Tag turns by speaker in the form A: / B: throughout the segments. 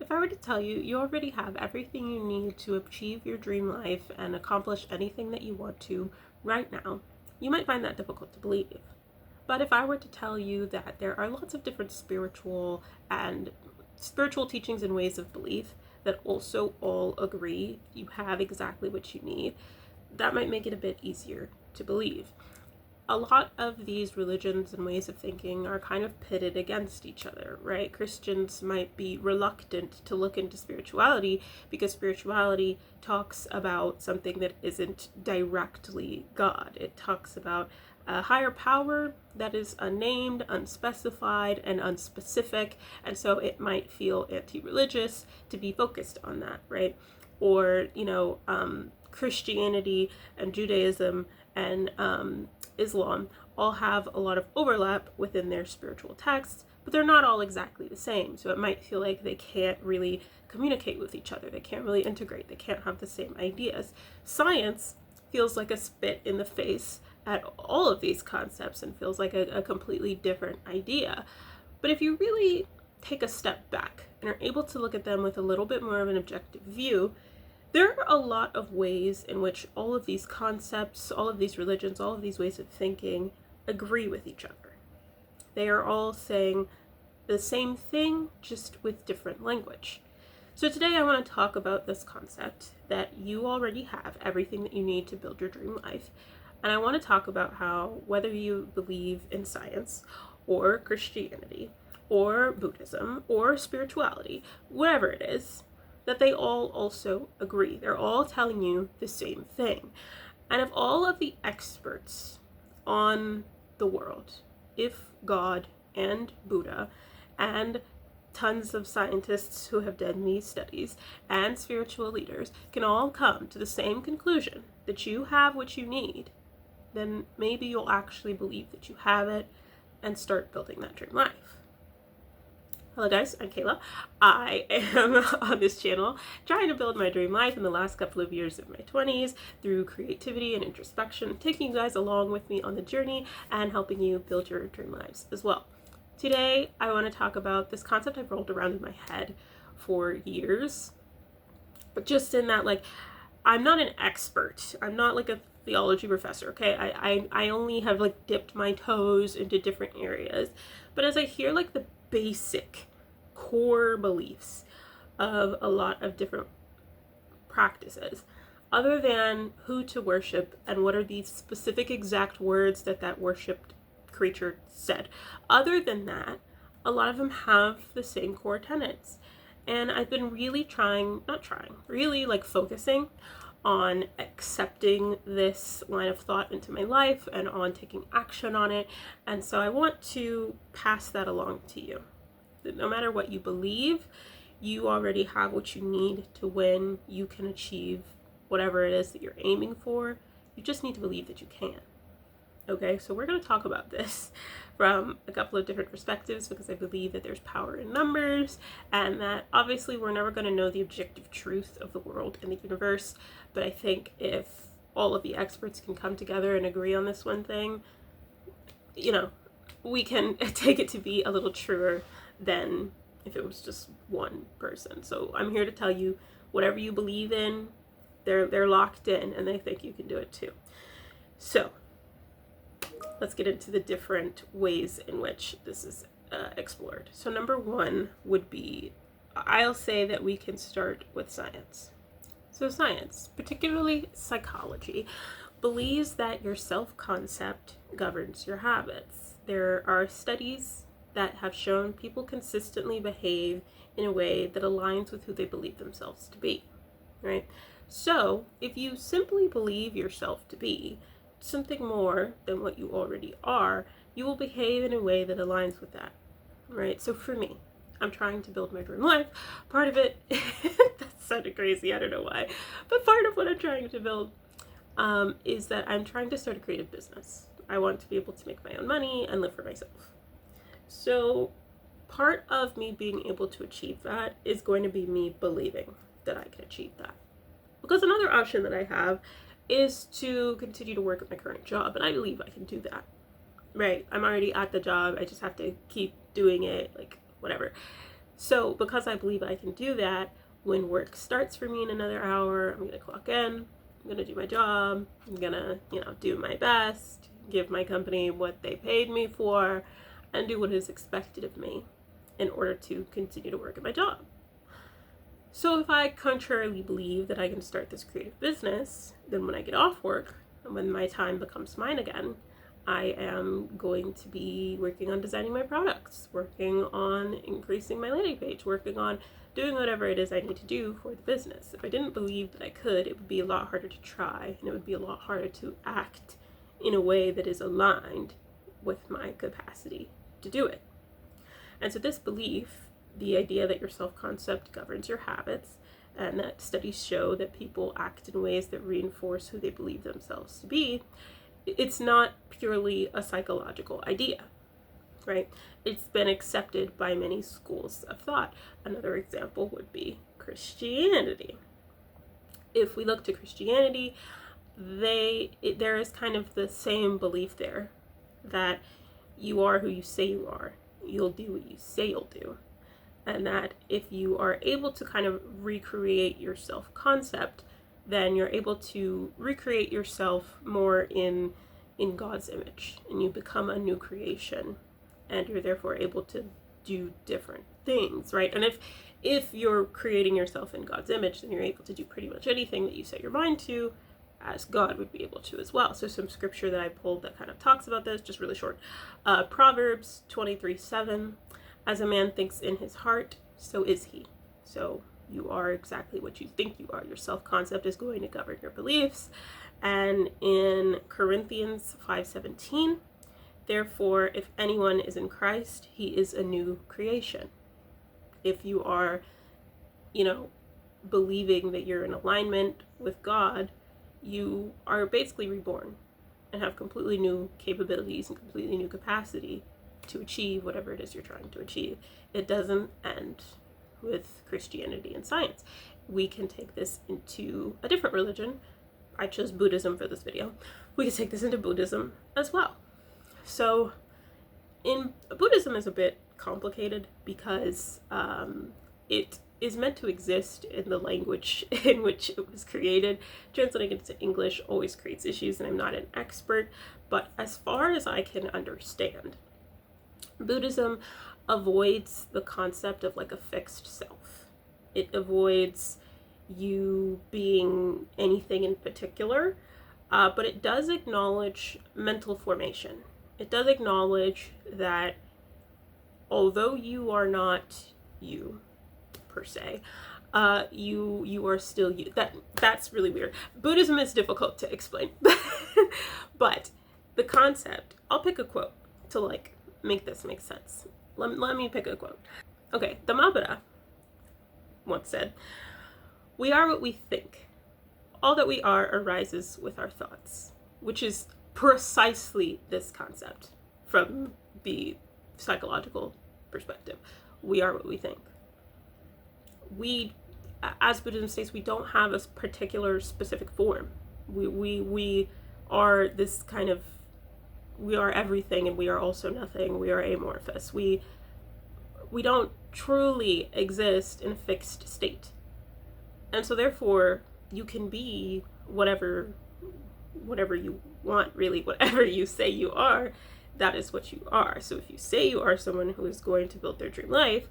A: If I were to tell you, you already have everything you need to achieve your dream life and accomplish anything that you want to right now, you might find that difficult to believe. But if I were to tell you that there are lots of different spiritual teachings and ways of belief that also all agree you have exactly what you need, that might make it a bit easier to believe. A lot of these religions and ways of thinking are kind of pitted against each other, right? Christians might be reluctant to look into spirituality because spirituality talks about something that isn't directly God. It talks about a higher power that is unnamed, unspecified, and unspecific, and so it might feel anti-religious to be focused on that, right? Or, Christianity and Judaism and Islam all have a lot of overlap within their spiritual texts, but they're not all exactly the same. So it might feel like they can't really communicate with each other. They can't really integrate. They can't have the same ideas. Science feels like a spit in the face at all of these concepts and feels like a completely different idea. But if you really take a step back and are able to look at them with a little bit more of an objective view, there are a lot of ways in which all of these concepts, all of these religions, all of these ways of thinking agree with each other. They are all saying the same thing, just with different language. So today I want to talk about this concept that you already have everything that you need to build your dream life. And I want to talk about how, whether you believe in science or Christianity or Buddhism or spirituality, whatever it is, that they all also agree. They're all telling you the same thing. And of all of the experts on the world, if God and Buddha and tons of scientists who have done these studies and spiritual leaders can all come to the same conclusion that you have what you need, then maybe you'll actually believe that you have it and start building that dream life. Hello guys, I'm Kayla. I am on this channel trying to build my dream life in the last couple of years of my 20s through creativity and introspection, taking you guys along with me on the journey and helping you build your dream lives as well. Today, I want to talk about this concept I've rolled around in my head for years, but just in that, I'm not an expert. I'm not like a theology professor, okay? I only have dipped my toes into different areas. But as I hear the basic core beliefs of a lot of different practices, other than who to worship and what are these specific exact words that worshipped creature said, other than that, a lot of them have the same core tenets. And I've been really focusing on accepting this line of thought into my life and on taking action on it. And so I want to pass that along to you. That no matter what you believe, you already have what you need to win. You can achieve whatever it is that you're aiming for. You just need to believe that you can. Okay, so we're going to talk about this from a couple of different perspectives because I believe that there's power in numbers and that obviously we're never going to know the objective truth of the world and the universe. But I think if all of the experts can come together and agree on this one thing, we can take it to be a little truer than if it was just one person. So I'm here to tell you whatever you believe in, they're locked in and they think you can do it too. So let's get into the different ways in which this is explored. So number one would be, I'll say that we can start with science. So science, particularly psychology, believes that your self-concept governs your habits. There are studies that have shown people consistently behave in a way that aligns with who they believe themselves to be, right? So if you simply believe yourself to be something more than what you already are, you will behave in a way that aligns with that, right? So for me, I'm trying to build my dream life. Part of it, that sounded crazy, I don't know why, but part of what I'm trying to build is that I'm trying to start a creative business. I want to be able to make my own money and live for myself. So part of me being able to achieve that is going to be me believing that I can achieve that. Because another option that I have is to continue to work at my current job, and I believe I can do that, right? I'm already at the job, I just have to keep doing it, whatever. So because I believe I can do that, when work starts for me in another hour, I'm going to clock in, I'm going to do my job, I'm going to, do my best, give my company what they paid me for, and do what is expected of me in order to continue to work at my job. So if I contrarily believe that I can start this creative business, then when I get off work and when my time becomes mine again, I am going to be working on designing my products, working on increasing my landing page, working on doing whatever it is I need to do for the business. If I didn't believe that I could, it would be a lot harder to try, and it would be a lot harder to act in a way that is aligned with my capacity to do it. And so this belief, the idea that your self-concept governs your habits, and that studies show that people act in ways that reinforce who they believe themselves to be, it's not purely a psychological idea, right? It's been accepted by many schools of thought. Another example would be Christianity. If we look to Christianity, there is kind of the same belief there, that you are who you say you are. You'll do what you say you'll do. And that if you are able to kind of recreate your self-concept, then you're able to recreate yourself more in God's image, and you become a new creation, and you're therefore able to do different things, right? And if you're creating yourself in God's image, then you're able to do pretty much anything that you set your mind to, as God would be able to as well. So some scripture that I pulled that kind of talks about this, just really short. Proverbs 23:7, as a man thinks in his heart, so is he. So you are exactly what you think you are. Your self-concept is going to govern your beliefs. And in Corinthians 5:17, therefore, if anyone is in Christ, he is a new creation. If you are, believing that you're in alignment with God, you are basically reborn and have completely new capabilities and completely new capacity to achieve whatever it is you're trying to achieve. It doesn't end with Christianity and science. We can take this into a different religion. I chose Buddhism for this video. We can take this into Buddhism as well. So in Buddhism is a bit complicated because it is meant to exist in the language in which it was created. Translating it into English always creates issues, and I'm not an expert, but as far as I can understand, Buddhism avoids the concept of like a fixed self. It avoids you being anything in particular, but it does acknowledge mental formation. It does acknowledge that although you are not you per se, you are still you. That's really weird. Buddhism is difficult to explain, but the concept. I'll pick a quote to like make this make sense. Let me pick a quote. Okay, Dhammapada once said, "We are what we think. All that we are arises with our thoughts," which is precisely this concept from the psychological perspective. We are what we think. We, as Buddhism states, we don't have a particular specific form. We are this kind of, we are everything and we are also nothing. We are amorphous. We don't truly exist in a fixed state. And so therefore you can be whatever you want, really. Whatever you say you are, that is what you are. So if you say you are someone who is going to build their dream life,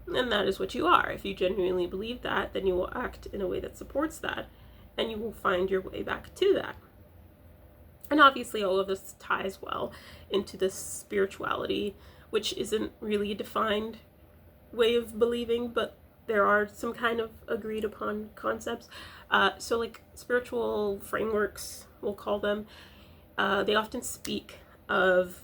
A: then that is what you are. If you genuinely believe that, then you will act in a way that supports that, and you will find your way back to that. And obviously all of this ties well into this spirituality, which isn't really a defined way of believing, but there are some kind of agreed upon concepts. So like spiritual frameworks, we'll call them, they often speak of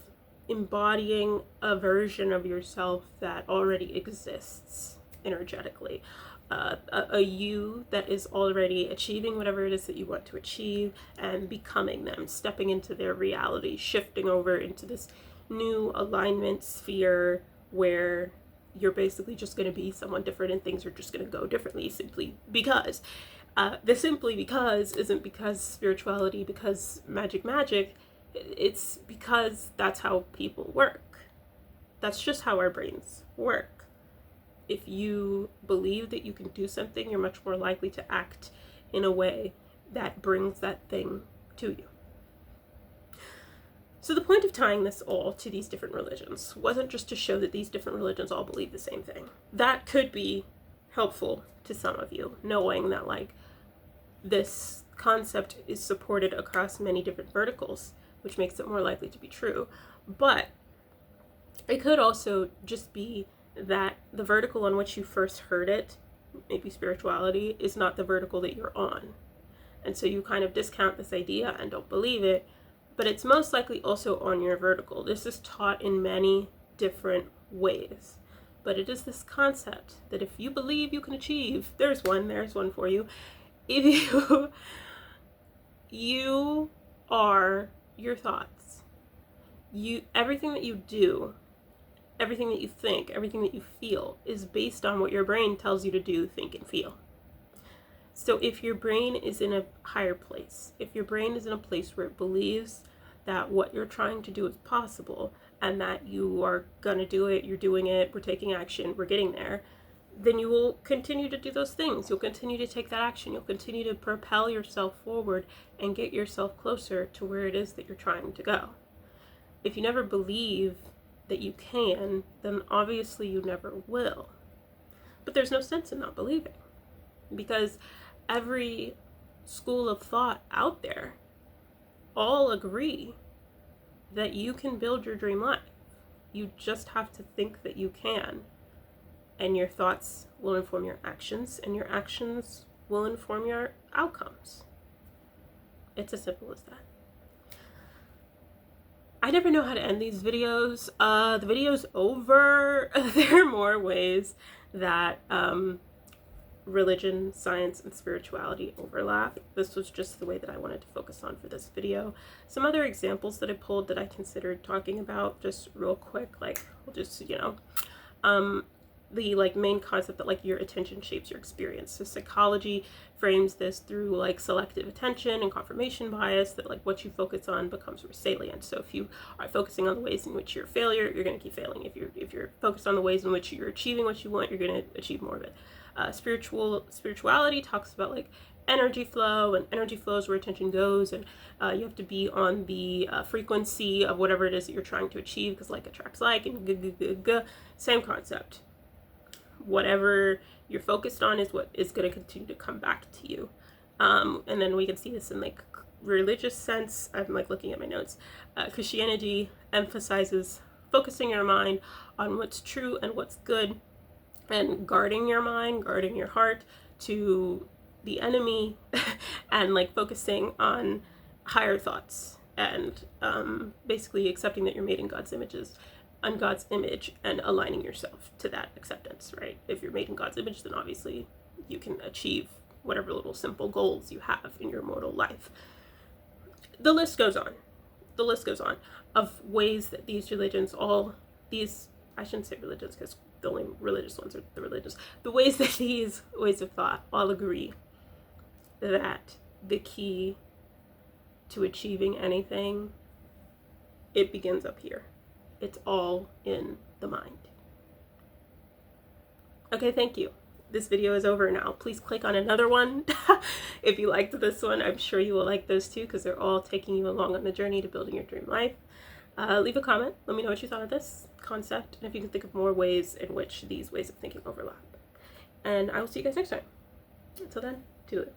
A: embodying a version of yourself that already exists energetically. A you that is already achieving whatever it is that you want to achieve and becoming them, stepping into their reality, shifting over into this new alignment sphere where you're basically just going to be someone different and things are just going to go differently simply because. The simply because isn't because spirituality, because magic. It's because that's how people work. That's just how our brains work. if you believe that you can do something, you're much more likely to act in a way that brings that thing to you. So the point of tying this all to these different religions wasn't just to show that these different religions all believe the same thing. That could be helpful to some of you, knowing that like this concept is supported across many different verticals, which makes it more likely to be true. But it could also just be that the vertical on which you first heard it, maybe spirituality, is not the vertical that you're on. And so you kind of discount this idea and don't believe it, but it's most likely also on your vertical. This is taught in many different ways. But it is this concept that if you believe you can achieve, there's one for you. If you are your thoughts. Everything that you do, everything that you think, everything that you feel is based on what your brain tells you to do, think, and feel. So if your brain is in a higher place, if your brain is in a place where it believes that what you're trying to do is possible and that you are gonna do it, you're doing it, we're taking action, we're getting there, then you will continue to do those things. You'll continue to take that action. You'll continue to propel yourself forward and get yourself closer to where it is that you're trying to go. If you never believe that you can, then obviously you never will. But there's no sense in not believing, because every school of thought out there all agree that you can build your dream life. You just have to think that you can. And your thoughts will inform your actions, and your actions will inform your outcomes. It's as simple as that. I never know how to end these videos. The video's over. There are more ways that religion, science, and spirituality overlap. This was just the way that I wanted to focus on for this video. Some other examples that I pulled that I considered talking about, just real quick, like, we'll just, the like main concept that like your attention shapes your experience. So psychology frames this through like selective attention and confirmation bias, that like what you focus on becomes more salient. So if you are focusing on the ways in which you're a failure, you're going to keep failing. If you're focused on the ways in which you're achieving what you want, you're going to achieve more of it. Spirituality talks about like energy flow, and energy flows where attention goes, and you have to be on the frequency of whatever it is that you're trying to achieve, because like attracts like, and same concept. Whatever you're focused on is what is going to continue to come back to you. And then we can see this in like religious sense. I'm like looking at my notes. Christianity emphasizes focusing your mind on what's true and what's good, and guarding your mind, guarding your heart to the enemy, and like focusing on higher thoughts, and basically accepting that you're made in God's image and aligning yourself to that acceptance, right? If you're made in God's image, then obviously you can achieve whatever little simple goals you have in your mortal life. The list goes on of ways that these religions, I shouldn't say religions because the only religious ones are the religious, the ways that these ways of thought all agree that the key to achieving anything, it begins up here. It's all in the mind. Okay, thank you. This video is over now. Please click on another one. If you liked this one, I'm sure you will like those too, because they're all taking you along on the journey to building your dream life. Leave a comment. Let me know what you thought of this concept, and if you can think of more ways in which these ways of thinking overlap. And I will see you guys next time. Until then, do it.